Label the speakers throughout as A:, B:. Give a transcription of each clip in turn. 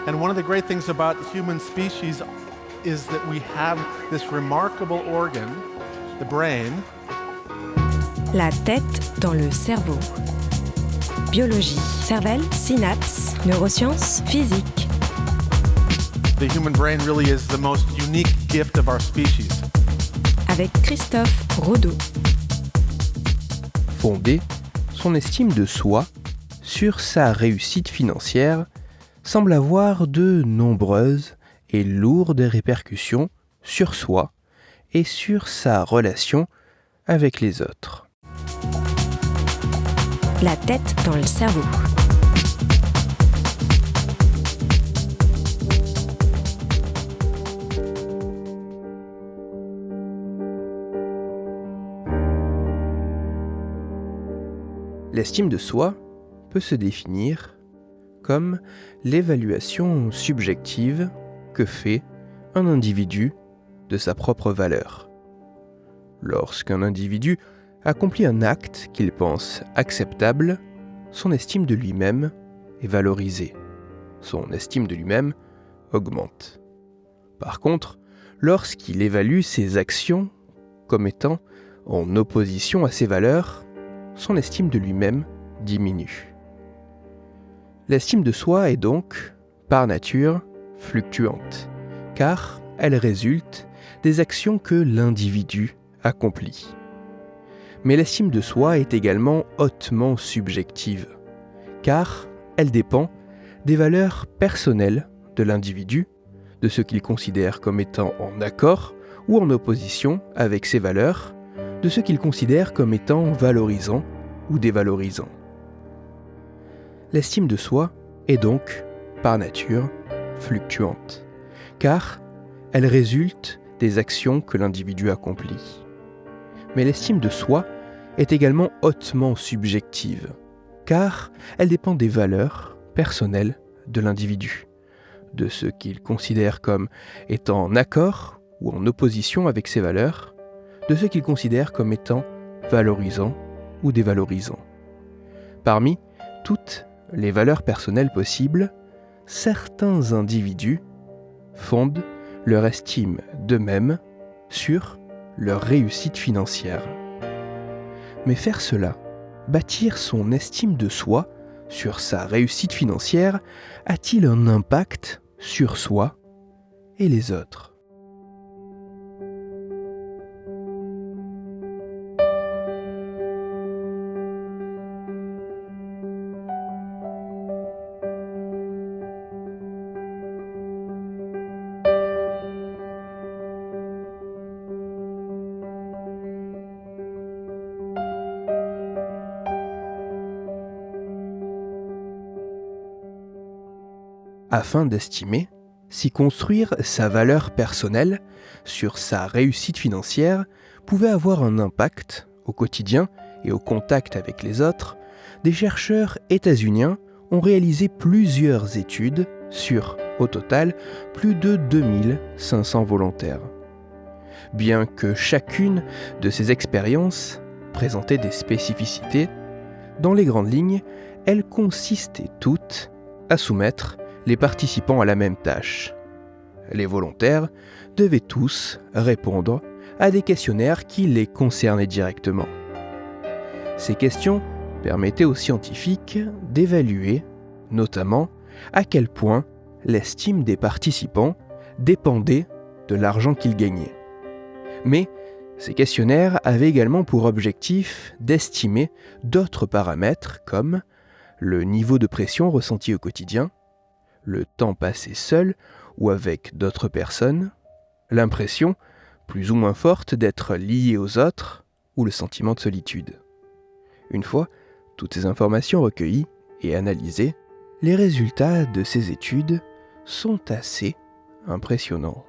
A: And one of the great things about human species is that we have this remarkable organ, the brain.
B: La tête dans le cerveau. Biologie, cervelle, synapses, neurosciences, physique.
A: The human brain really is the most unique gift of our species.
B: Avec Christophe Rodeau.
C: Fonder son estime de soi sur sa réussite financière semble avoir de nombreuses et lourdes répercussions sur soi et sur sa relation avec les autres.
B: La tête dans le cerveau.
C: L'estime de soi peut se définir comme l'évaluation subjective que fait un individu de sa propre valeur. Lorsqu'un individu accomplit un acte qu'il pense acceptable, son estime de lui-même est valorisée. Son estime de lui-même augmente. Par contre, lorsqu'il évalue ses actions comme étant en opposition à ses valeurs, son estime de lui-même diminue. L'estime de soi est donc, par nature, fluctuante, car elle résulte des actions que l'individu accomplit. Mais l'estime de soi est également hautement subjective, car elle dépend des valeurs personnelles de l'individu, de ce qu'il considère comme étant en accord ou en opposition avec ses valeurs, de ce qu'il considère comme étant valorisant ou dévalorisant. L'estime de soi est donc, par nature, fluctuante, car elle résulte des actions que l'individu accomplit. Mais l'estime de soi est également hautement subjective, car elle dépend des valeurs personnelles de l'individu, de ce qu'il considère comme étant en accord ou en opposition avec ses valeurs, de ce qu'il considère comme étant valorisant ou dévalorisant. Parmi toutes les valeurs personnelles possibles, certains individus fondent leur estime d'eux-mêmes sur leur réussite financière. Mais faire cela, bâtir son estime de soi sur sa réussite financière, a-t-il un impact sur soi et les autres ? Afin d'estimer si construire sa valeur personnelle sur sa réussite financière pouvait avoir un impact au quotidien et au contact avec les autres, des chercheurs états-uniens ont réalisé plusieurs études sur, au total, plus de 2500 volontaires. Bien que chacune de ces expériences présentait des spécificités, dans les grandes lignes, elles consistaient toutes à soumettre les participants à la même tâche. Les volontaires devaient tous répondre à des questionnaires qui les concernaient directement. Ces questions permettaient aux scientifiques d'évaluer, notamment, à quel point l'estime des participants dépendait de l'argent qu'ils gagnaient. Mais ces questionnaires avaient également pour objectif d'estimer d'autres paramètres comme le niveau de pression ressenti au quotidien, le temps passé seul ou avec d'autres personnes, l'impression, plus ou moins forte, d'être lié aux autres, ou le sentiment de solitude. Une fois toutes ces informations recueillies et analysées, les résultats de ces études sont assez impressionnants.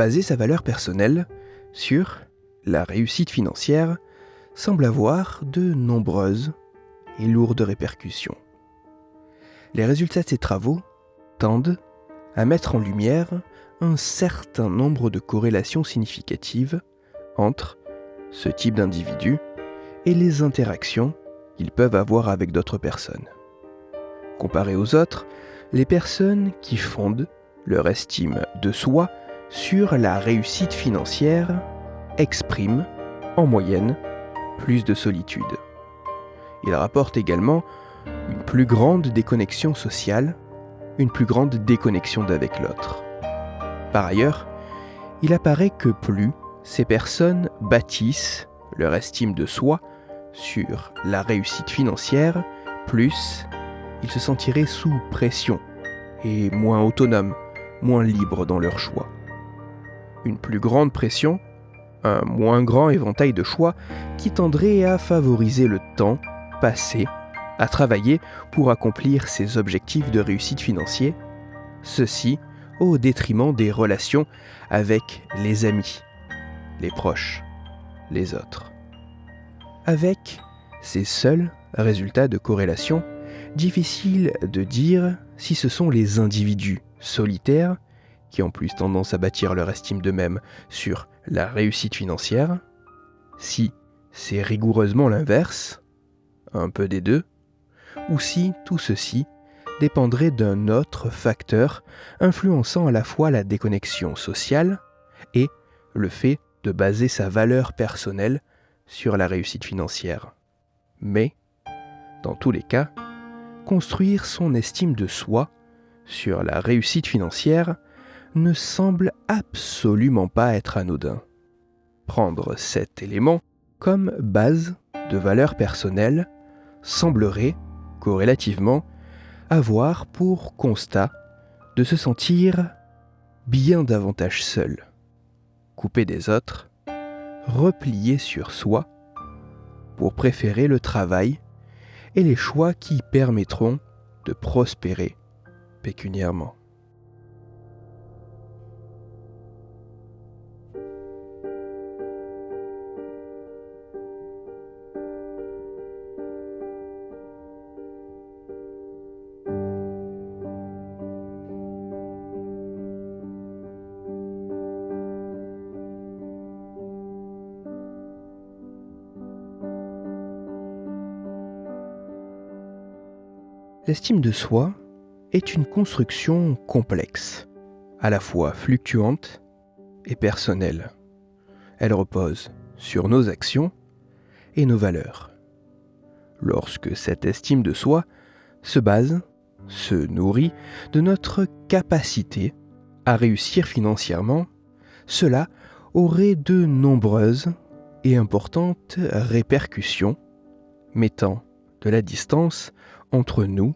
C: Baser sa valeur personnelle sur la réussite financière semble avoir de nombreuses et lourdes répercussions. Les résultats de ces travaux tendent à mettre en lumière un certain nombre de corrélations significatives entre ce type d'individus et les interactions qu'ils peuvent avoir avec d'autres personnes. Comparés aux autres, les personnes qui fondent leur estime de soi sur la réussite financière expriment, en moyenne, plus de solitude. Ils rapportent également une plus grande déconnexion sociale, une plus grande déconnexion d'avec l'autre. Par ailleurs, il apparaît que plus ces personnes bâtissent leur estime de soi sur la réussite financière, plus ils se sentiraient sous pression et moins autonomes, moins libres dans leurs choix. Une plus grande pression, un moins grand éventail de choix qui tendrait à favoriser le temps passé à travailler pour accomplir ses objectifs de réussite financière, ceci au détriment des relations avec les amis, les proches, les autres. Avec ces seuls résultats de corrélation, difficile de dire si ce sont les individus solitaires qui ont plus tendance à bâtir leur estime d'eux-mêmes sur la réussite financière, si c'est rigoureusement l'inverse, un peu des deux, ou si tout ceci dépendrait d'un autre facteur influençant à la fois la déconnexion sociale et le fait de baser sa valeur personnelle sur la réussite financière. Mais, dans tous les cas, construire son estime de soi sur la réussite financière ne semble absolument pas être anodin. Prendre cet élément comme base de valeur personnelle semblerait, corrélativement, avoir pour constat de se sentir bien davantage seul, coupé des autres, replié sur soi, pour préférer le travail et les choix qui permettront de prospérer pécuniairement. L'estime de soi est une construction complexe, à la fois fluctuante et personnelle. Elle repose sur nos actions et nos valeurs. Lorsque cette estime de soi se base, se nourrit de notre capacité à réussir financièrement, cela aurait de nombreuses et importantes répercussions, mettant de la distance entre nous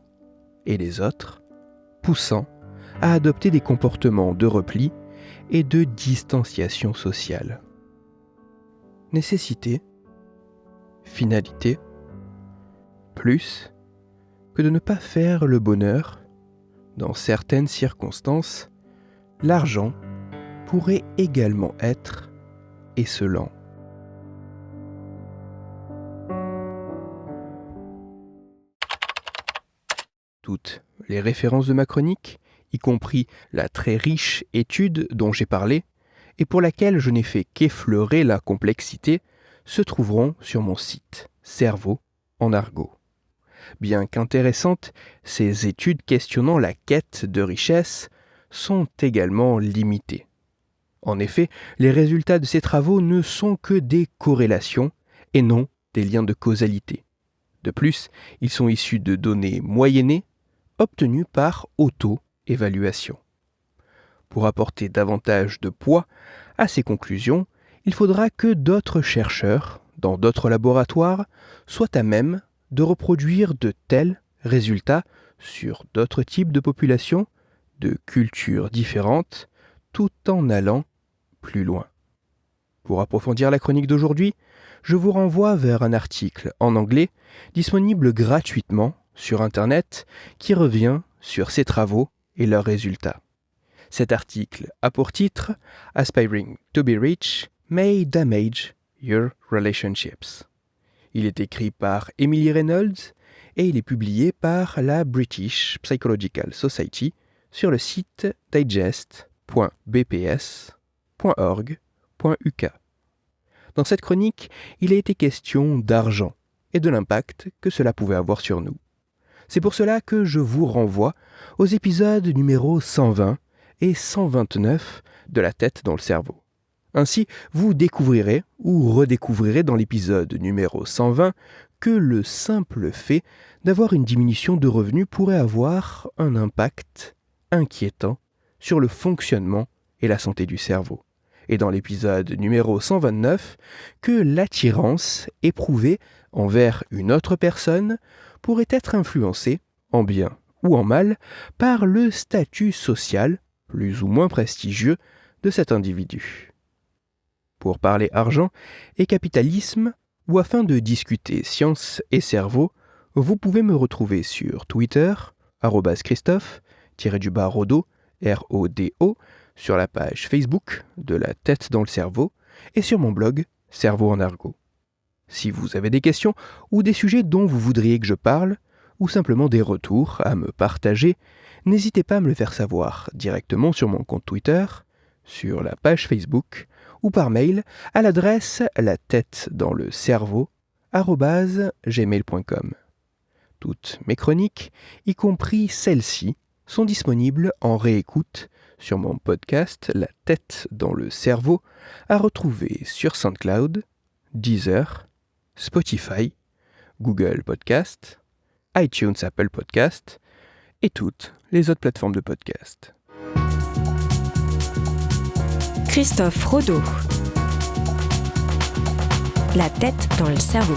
C: et les autres, poussant à adopter des comportements de repli et de distanciation sociale. Nécessité, finalité, plus que de ne pas faire le bonheur, dans certaines circonstances, l'argent pourrait également être esselant. Toutes les références de ma chronique, y compris la très riche étude dont j'ai parlé, et pour laquelle je n'ai fait qu'effleurer la complexité, se trouveront sur mon site Cerveau en argot. Bien qu'intéressantes, ces études questionnant la quête de richesse sont également limitées. En effet, les résultats de ces travaux ne sont que des corrélations et non des liens de causalité. De plus, ils sont issus de données moyennées obtenues par auto-évaluation. Pour apporter davantage de poids à ces conclusions, il faudra que d'autres chercheurs, dans d'autres laboratoires, soient à même de reproduire de tels résultats sur d'autres types de populations, de cultures différentes, tout en allant plus loin. Pour approfondir la chronique d'aujourd'hui, je vous renvoie vers un article en anglais disponible gratuitement sur Internet qui revient sur ces travaux et leurs résultats. Cet article a pour titre « Aspiring to be rich may damage your relationships ». Il est écrit par Emily Reynolds et il est publié par la British Psychological Society sur le site digest.bps.org.uk. Dans cette chronique, il a été question d'argent et de l'impact que cela pouvait avoir sur nous. C'est pour cela que je vous renvoie aux épisodes numéro 120 et 129 de La tête dans le cerveau. Ainsi, vous découvrirez ou redécouvrirez dans l'épisode numéro 120 que le simple fait d'avoir une diminution de revenus pourrait avoir un impact inquiétant sur le fonctionnement et la santé du cerveau. Et dans l'épisode numéro 129, que l'attirance éprouvée envers une autre personne pourrait être influencée, en bien ou en mal, par le statut social, plus ou moins prestigieux, de cet individu. Pour parler argent et capitalisme, ou afin de discuter science et cerveau, vous pouvez me retrouver sur Twitter, @Christophe_Rodo, R-O-D-O, sur la page Facebook de La tête dans le cerveau et sur mon blog Cerveau en argot. Si vous avez des questions ou des sujets dont vous voudriez que je parle, ou simplement des retours à me partager, n'hésitez pas à me le faire savoir directement sur mon compte Twitter, sur la page Facebook ou par mail à l'adresse latettedanslecerveau@gmail.com. Toutes mes chroniques, y compris celles-ci, sont disponibles en réécoute sur mon podcast La tête dans le cerveau, à retrouver sur SoundCloud, Deezer, Spotify, Google Podcast, iTunes, Apple Podcast et toutes les autres plateformes de podcast.
B: Christophe Rodo. La tête dans le cerveau.